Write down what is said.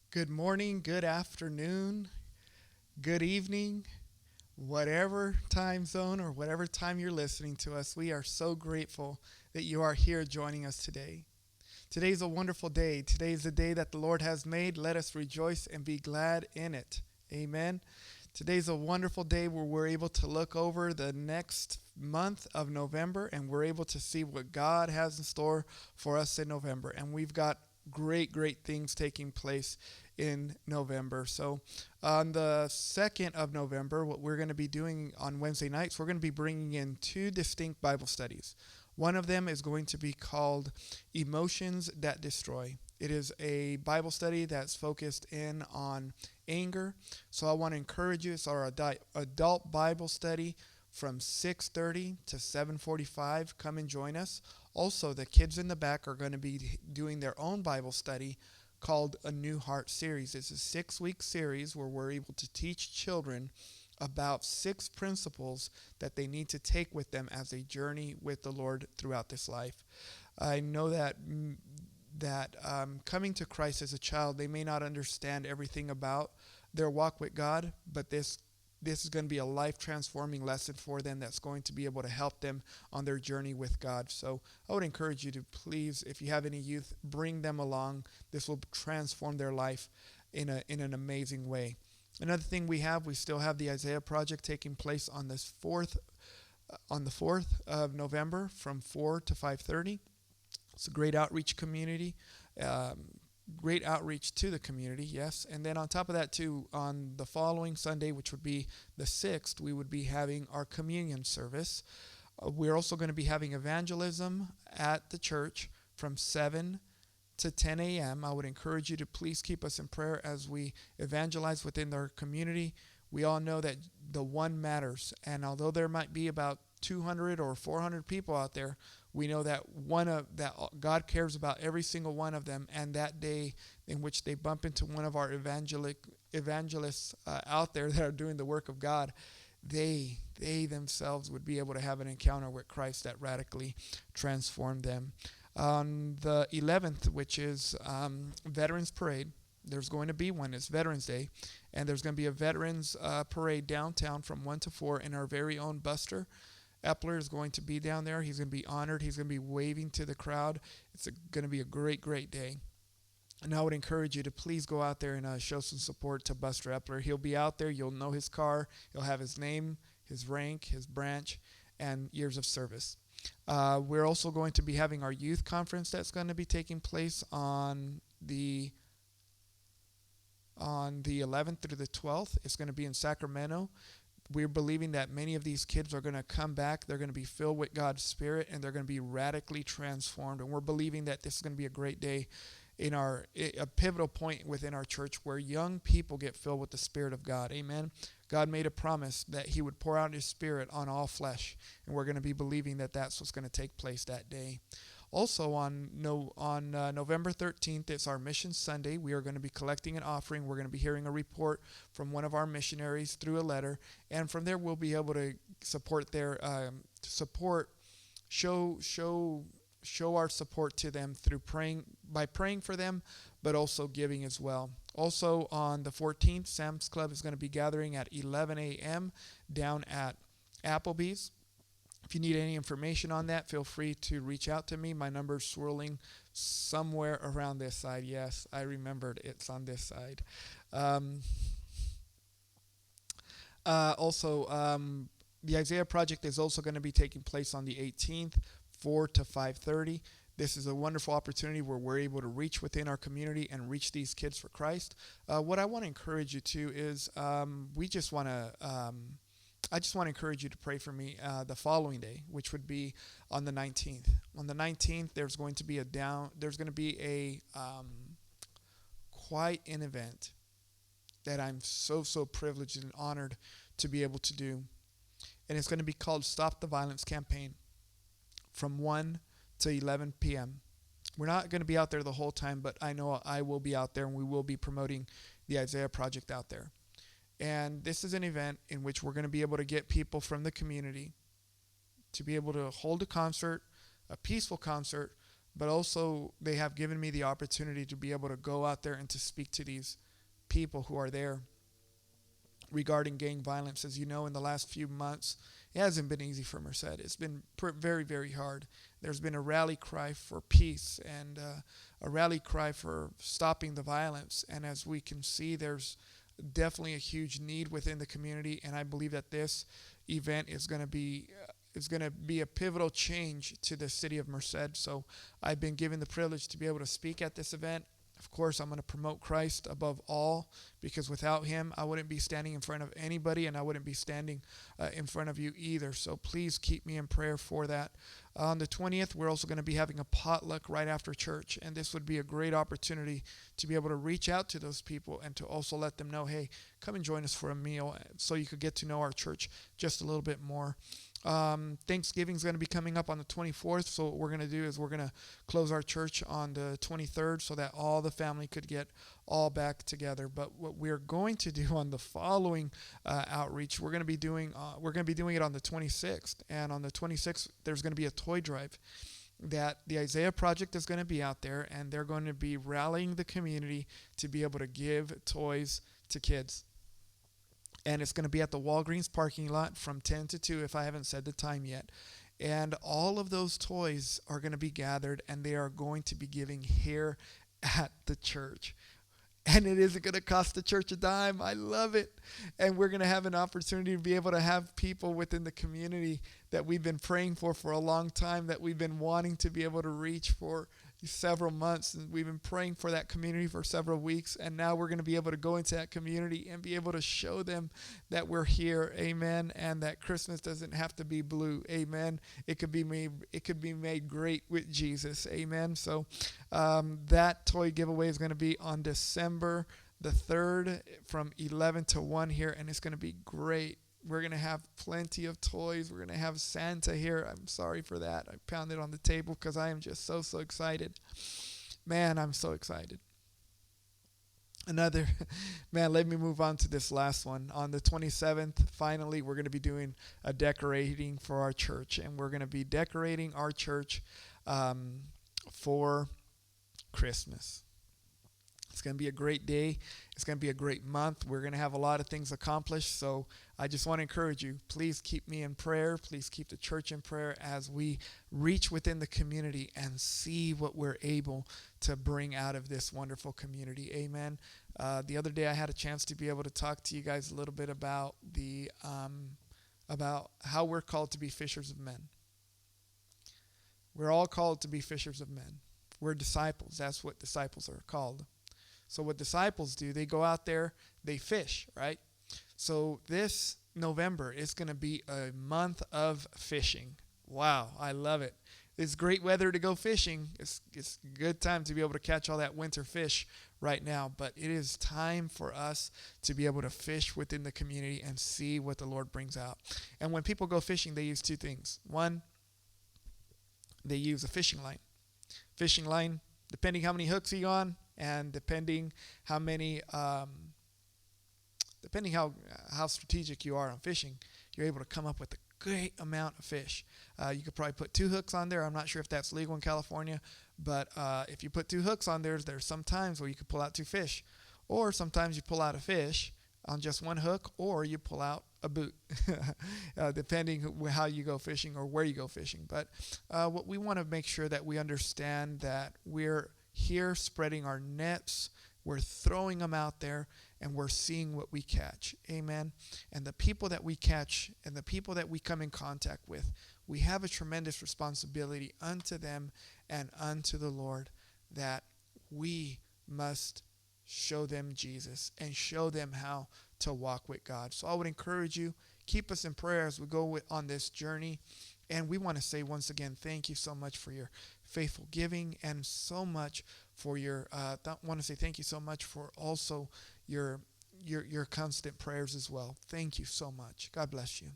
Good morning, good afternoon, good evening, whatever time zone or whatever time you're listening to us. We are so grateful that you are here joining us today. Today's a wonderful day. Today is the day that the Lord has made. Let us rejoice and be glad in it. Amen. Today's a wonderful day where we're able to look over the next month of November and we're able to see what God has in store for us in November. And we've got great things taking place in November. So, on the 2nd of November, what we're going to be doing on Wednesday nights, we're going to be bringing in two distinct Bible studies. One of them is going to be called Emotions That Destroy. It is a Bible study that's focused in on anger. So I want to encourage you. It's our adult Bible study from 6:30 to 7:45. Come and join us. Also, the kids in the back are going to be doing their own Bible study called a New Heart series. It's a 6-week series where we're able to teach children about 6 principles that they need to take with them as they journey with the Lord throughout this life. I know that coming to Christ as a child, they may not understand everything about their walk with God, but this is going to be a life transforming lesson for them that's going to be able to help them on their journey with God. So I would encourage you to please, if you have any youth, bring them along. This will transform their life in an amazing way. Another thing we still have the Isaiah Project taking place on the 4th of November from 4 to 5:30. It's a great outreach community. Um, Great outreach to the community, yes. And then on top of that, too, on the following Sunday, which would be the 6th, we would be having our communion service. We're also going to be having evangelism at the church from 7 to 10 a.m. I would encourage you to please keep us in prayer as we evangelize within our community. We all know that the one matters, and although there might be about 200 or 400 people out there, we know that God cares about every single one of them. And that day in which they bump into one of our evangelists out there that are doing the work of God, they themselves would be able to have an encounter with Christ that radically transformed them. On the 11th, which is Veterans Parade, there's going to be one. It's Veterans Day, and there's going to be a Veterans Parade downtown from 1 to 4, and our very own Buster Epler is going to be down there. He's going to be honored. He's going to be waving to the crowd. It's going to be a great day. And I would encourage you to please go out there and show some support to Buster Epler. He'll be out there. You'll know his car. He'll have his name, his rank, his branch, and years of service. We're also going to be having our youth conference that's going to be taking place on the 11th through the 12th. It's going to be in Sacramento. We're believing that many of these kids are going to come back. They're going to be filled with God's Spirit, and they're going to be radically transformed. And we're believing that this is going to be a great day a pivotal point within our church where young people get filled with the Spirit of God. Amen. God made a promise that He would pour out His Spirit on all flesh, and we're going to be believing that that's what's going to take place that day. Also, on November 13th, it's our Mission Sunday. We are going to be collecting an offering. We're going to be hearing a report from one of our missionaries through a letter, and from there we'll be able to show our support to them through praying for them, but also giving as well. Also on the 14th, Sam's Club is going to be gathering at 11 a.m. down at Applebee's. If you need any information on that, feel free to reach out to me. My number's swirling somewhere around this side. Yes, I remembered it's on this side. Um, the Isaiah Project is also going to be taking place on the 18th, 4 to 5:30. This is a wonderful opportunity where we're able to reach within our community and reach these kids for Christ. What I want to encourage you to is I just want to encourage you to pray for me the following day, which would be on the 19th. On the 19th, there's going to be quite an event that I'm so privileged and honored to be able to do. And it's going to be called Stop the Violence Campaign from 1 to 11 p.m. We're not going to be out there the whole time, but I know I will be out there and we will be promoting the Isaiah Project out there. And this is an event in which we're going to be able to get people from the community to be able to hold a concert, a peaceful concert, but also they have given me the opportunity to be able to go out there and to speak to these people who are there regarding gang violence. As you know, in the last few months, it hasn't been easy for Merced. It's been very, very hard. There's been a rally cry for peace and a rally cry for stopping the violence. And as we can see, there's definitely a huge need within the community. And I believe that this event is going to be a pivotal change to the city of Merced. So I've been given the privilege to be able to speak at this event. Of course, I'm going to promote Christ above all, because without him, I wouldn't be standing in front of anybody, and I wouldn't be standing in front of you either. So please keep me in prayer for that. On the 20th, we're also going to be having a potluck right after church, and this would be a great opportunity to be able to reach out to those people and to also let them know, hey, come and join us for a meal, so you could get to know our church just a little bit more. Thanksgiving is going to be coming up on the 24th. So what we're going to do is we're going to close our church on the 23rd so that all the family could get all back together. But what we're going to do on the following outreach, we're going to be doing it on the 26th. And on the 26th, there's going to be a toy drive that the Isaiah Project is going to be out there, and they're going to be rallying the community to be able to give toys to kids. And it's going to be at the Walgreens parking lot from 10 to 2 if I haven't said the time yet. And all of those toys are going to be gathered, and they are going to be giving here at the church. And it isn't going to cost the church a dime. I love it. And we're going to have an opportunity to be able to have people within the community that we've been praying for a long time, that we've been wanting to be able to reach for several months. And we've been praying for that community for several weeks. And now we're going to be able to go into that community and be able to show them that we're here. Amen. And that Christmas doesn't have to be blue. Amen. It could be made great with Jesus. Amen. So that toy giveaway is going to be on December the 3rd from 11 to 1 here. And it's going to be great. We're going to have plenty of toys. We're going to have Santa here. I'm sorry for that. I pounded on the table because I am just so excited. Man, I'm so excited. Let me move on to this last one. On the 27th, finally, we're going to be doing a decorating for our church. And we're going to be decorating our church for Christmas. It's going to be a great day. It's going to be a great month. We're going to have a lot of things accomplished. So I just want to encourage you, please keep me in prayer. Please keep the church in prayer as we reach within the community and see what we're able to bring out of this wonderful community. Amen. The other day I had a chance to be able to talk to you guys a little bit about about how we're called to be fishers of men. We're all called to be fishers of men. We're disciples. That's what disciples are called. So what disciples do, they go out there, they fish, right? So this November is going to be a month of fishing. Wow, I love it. It's great weather to go fishing. It's a good time to be able to catch all that winter fish right now. But it is time for us to be able to fish within the community and see what the Lord brings out. And when people go fishing, they use two things. One, they use a fishing line. Fishing line, depending how many hooks you on, and depending how strategic you are on fishing, you're able to come up with a great amount of fish. You could probably put 2 hooks on there. I'm not sure if that's legal in California, but if you put 2 hooks on there's some times where you could pull out 2 fish, or sometimes you pull out a fish on just 1 hook, or you pull out a boot, depending how you go fishing or where you go fishing. But what we want to make sure that we understand that we're here spreading our nets, we're throwing them out there, and we're seeing what we catch. Amen. And the people that we catch and the people that we come in contact with, we have a tremendous responsibility unto them and unto the Lord, that we must show them Jesus and show them how to walk with God. So I would encourage you, keep us in prayer as we go on this journey. And we want to say once again, thank you so much for your faithful giving, and so much for your, want to say thank you so much for also your constant prayers as well. Thank you so much. God bless you.